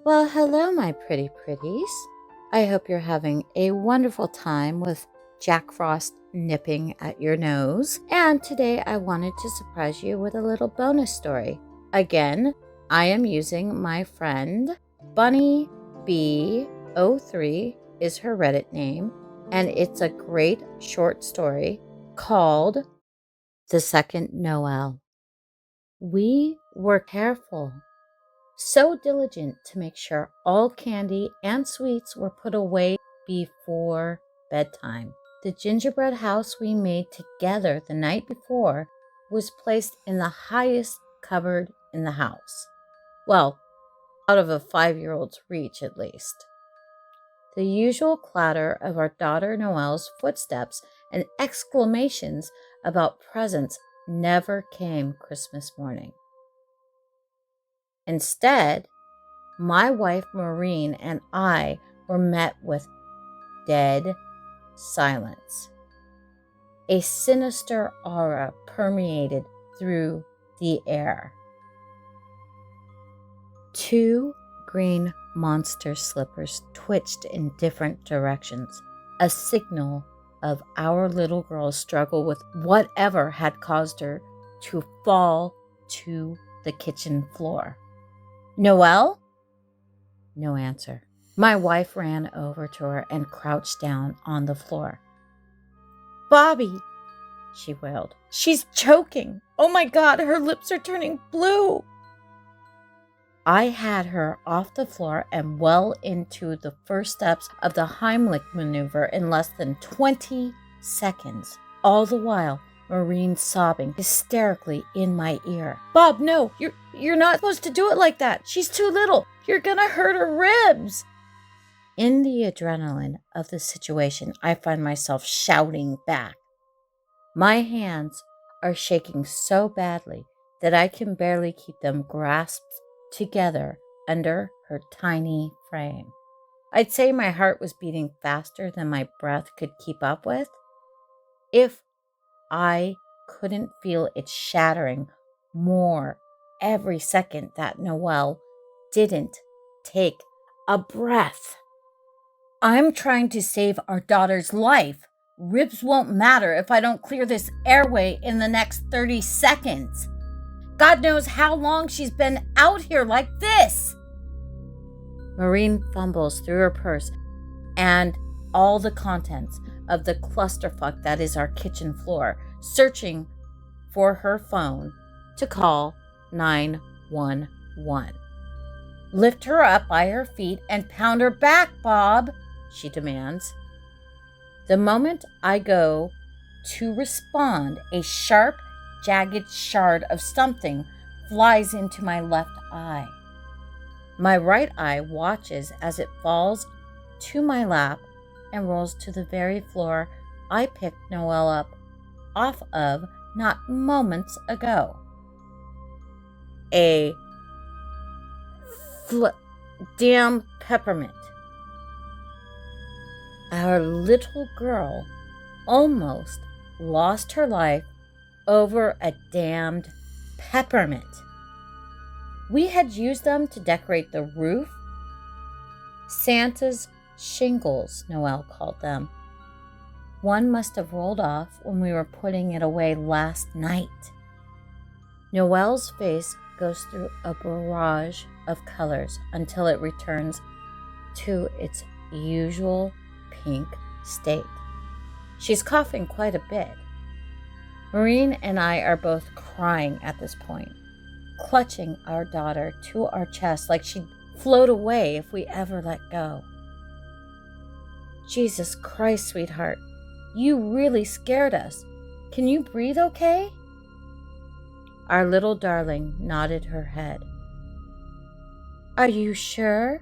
Well, hello, my pretty pretties. I hope you're having a wonderful time with Jack Frost nipping at your nose. And today I wanted to surprise you with a little bonus story. Again, I am using my friend BunnyB03 is her Reddit name, and it's a great short story called The Second Noel. We were careful, so diligent to make sure all candy and sweets were put away before bedtime. The gingerbread house we made together the night before was placed in the highest cupboard in the house. Well, out of a 5-year-old's reach at least. The usual clatter of our daughter Noel's footsteps and exclamations about presents never came Christmas morning. Instead, my wife Maureen and I were met with dead silence. A sinister aura permeated through the air. 2 green monster slippers twitched in different directions, a signal of our little girl's struggle with whatever had caused her to fall to the kitchen floor. "Noel?" No answer. My wife ran over to her and crouched down on the floor. "Bobby," she wailed. "She's choking. Oh my God, her lips are turning blue." I had her off the floor and well into the first steps of the Heimlich maneuver in less than 20 seconds. All the while, Maureen sobbing hysterically in my ear. "Bob, no, you're not supposed to do it like that. She's too little. You're gonna hurt her ribs." In the adrenaline of the situation, I find myself shouting back. My hands are shaking so badly that I can barely keep them grasped together under her tiny frame. I'd say my heart was beating faster than my breath could keep up with. If I couldn't feel it shattering more every second that Noel didn't take a breath. "I'm trying to save our daughter's life. Ribs won't matter if I don't clear this airway in the next 30 seconds. God knows how long she's been out here like this." Maureen fumbles through her purse and all the contents of the clusterfuck that is our kitchen floor, searching for her phone to call 911. "Lift her up by her feet and pound her back, Bob," she demands. The moment I go to respond, a sharp, jagged shard of something flies into my left eye. My right eye watches as it falls to my lap and rolls to the very floor I picked Noel up off of not moments ago. A damn peppermint. Our little girl almost lost her life over a damned peppermint. We had used them to decorate the roof. Santa's shingles, Noel called them. One must have rolled off when we were putting it away last night. Noel's face goes through a barrage of colors until it returns to its usual pink state. She's coughing quite a bit. Maureen and I are both crying at this point, clutching our daughter to our chest like she'd float away if we ever let go. "Jesus Christ, sweetheart, you really scared us. Can you breathe okay?" Our little darling nodded her head. "Are you sure?"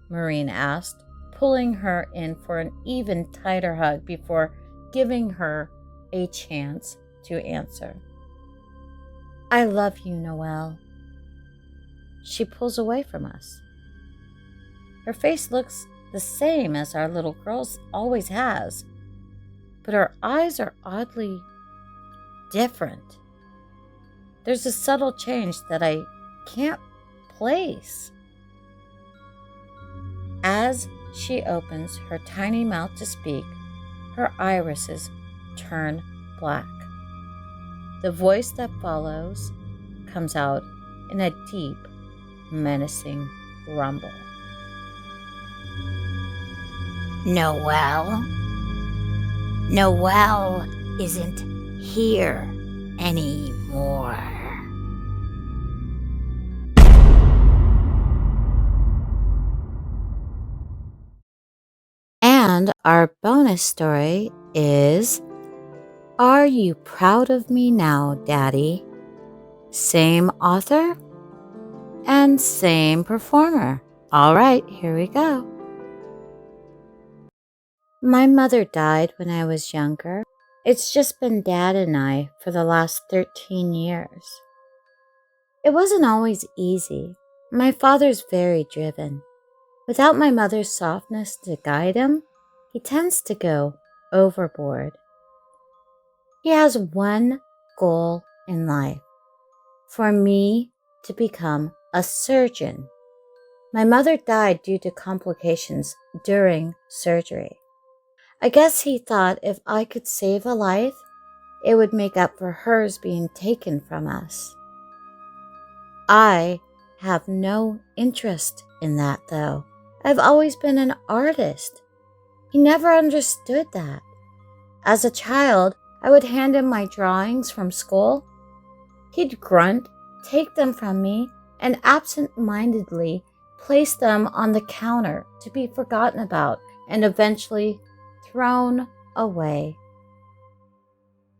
Maureen asked, pulling her in for an even tighter hug before giving her a chance to answer. "I love you, Noel." She pulls away from us. Her face looks the same as our little girl's always has, but her eyes are oddly different. There's a subtle change that I can't place. As she opens her tiny mouth to speak, her irises turn black. The voice that follows comes out in a deep, menacing rumble. Noel? Noel isn't here anymore. And our bonus story is Are You Proud of Me Now, Daddy? Same author and same performer. All right, here we go. My mother died when I was younger. It's just been Dad and I for the last 13 years. It wasn't always easy. My father's very driven. Without my mother's softness to guide him, he tends to go overboard. He has one goal in life, for me to become a surgeon. My mother died due to complications during surgery. I guess he thought if I could save a life, it would make up for hers being taken from us. I have no interest in that, though. I've always been an artist. He never understood that. As a child, I would hand him my drawings from school. He'd grunt, take them from me, and absent-mindedly place them on the counter to be forgotten about and eventually thrown away.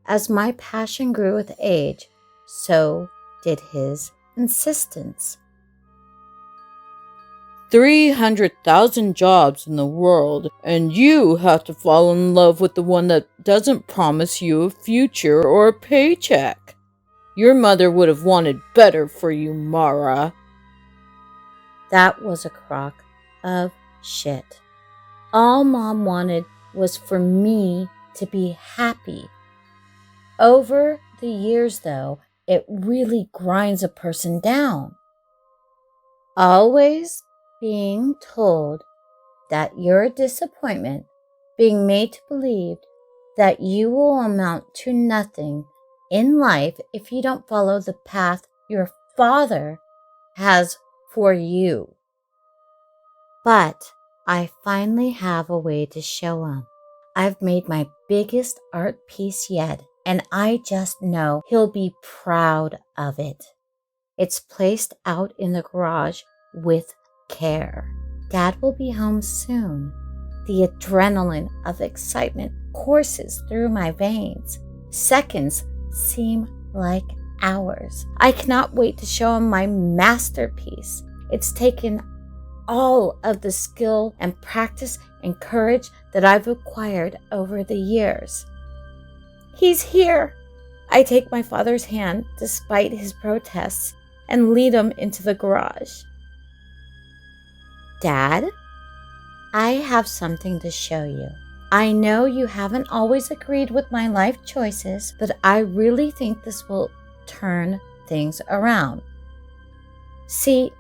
As my passion grew with age, so did his insistence. 300,000 jobs in the world, and you have to fall in love with the one that doesn't promise you a future or a paycheck. Your mother would have wanted better for you, Mara. That was a crock of shit. All Mom wanted was for me to be happy. Over the years, though, it really grinds a person down. Always being told that you're a disappointment, being made to believe that you will amount to nothing in life if you don't follow the path your father has for you. But I finally have a way to show him. I've made my biggest art piece yet, and I just know he'll be proud of it. It's placed out in the garage with care. Dad will be home soon. The adrenaline of excitement courses through my veins. Seconds seem like hours. I cannot wait to show him my masterpiece. It's taken all of the skill and practice and courage that I've acquired over the years. He's here. I take my father's hand despite his protests and lead him into the garage. Dad, I have something to show you. I know you haven't always agreed with my life choices, but I really think this will turn things around. See,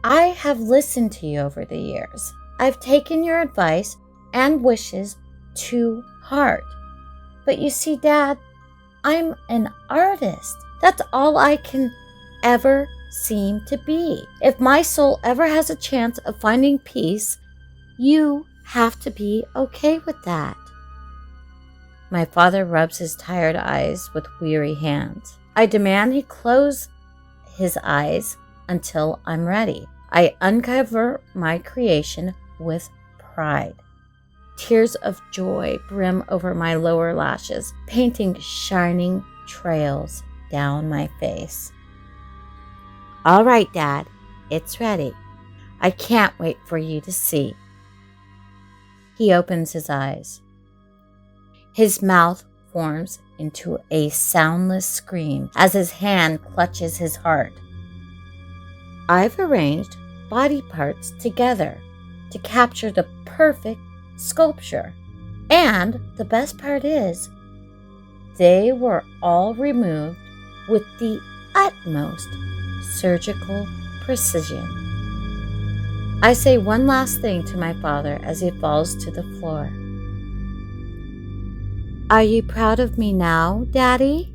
I have listened to you over the years. I've taken your advice and wishes to heart. But you see, Dad, I'm an artist. That's all I can ever seem to be. If my soul ever has a chance of finding peace, you have to be okay with that. My father rubs his tired eyes with weary hands. I demand he close his eyes until I'm ready. I uncover my creation with pride. Tears of joy brim over my lower lashes, painting shining trails down my face. All right, Dad, it's ready. I can't wait for you to see. He opens his eyes. His mouth forms into a soundless scream as his hand clutches his heart. I've arranged body parts together to capture the perfect sculpture. And the best part is, they were all removed with the utmost surgical precision. I say one last thing to my father as he falls to the floor. Are you proud of me now, Daddy?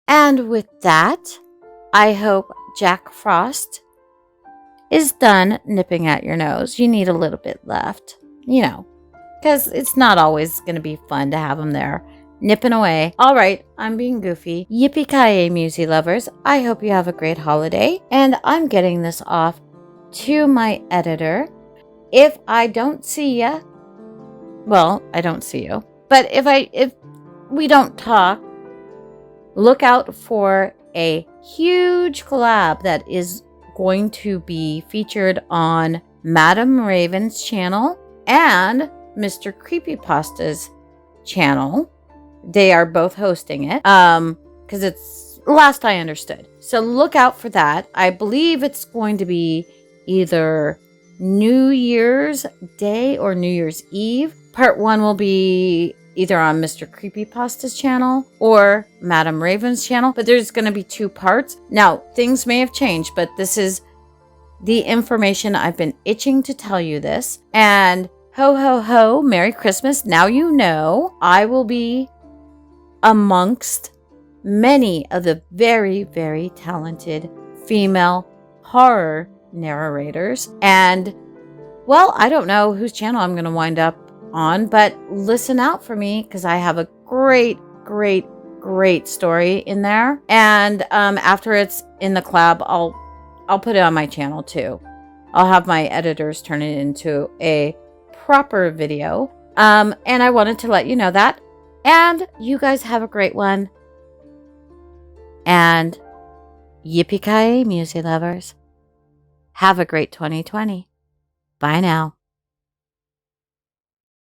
And with that, I hope Jack Frost is done nipping at your nose. You need a little bit left, because it's not always going to be fun to have him there nipping away. All right, I'm being goofy. Yippee-ki-yay, Musey lovers. I hope you have a great holiday, and I'm getting this off to my editor. If I don't see ya, well, I don't see you, but if we don't talk, look out for a huge collab that is going to be featured on Madam Raven's channel and Mr. Creepypasta's channel. They are both hosting it because it's last I understood. So look out for that. I believe it's going to be either New Year's Day or New Year's Eve. Part 1 will be either on Mr. Creepypasta's channel or Madam Raven's channel, but there's going to be 2 parts. Now, things may have changed, but this is the information. I've been itching to tell you this. And ho, ho, ho, Merry Christmas. Now you know I will be amongst many of the very, very talented female horror narrators. And, well, I don't know whose channel I'm going to wind up on, but listen out for me because I have a great story in there. And after it's in the collab, I'll put it on my channel too. I'll have my editors turn it into a proper video. And I wanted to let you know that. And you guys have a great one. And yippee-ki-yay, Musey lovers. Have a great 2020. Bye now.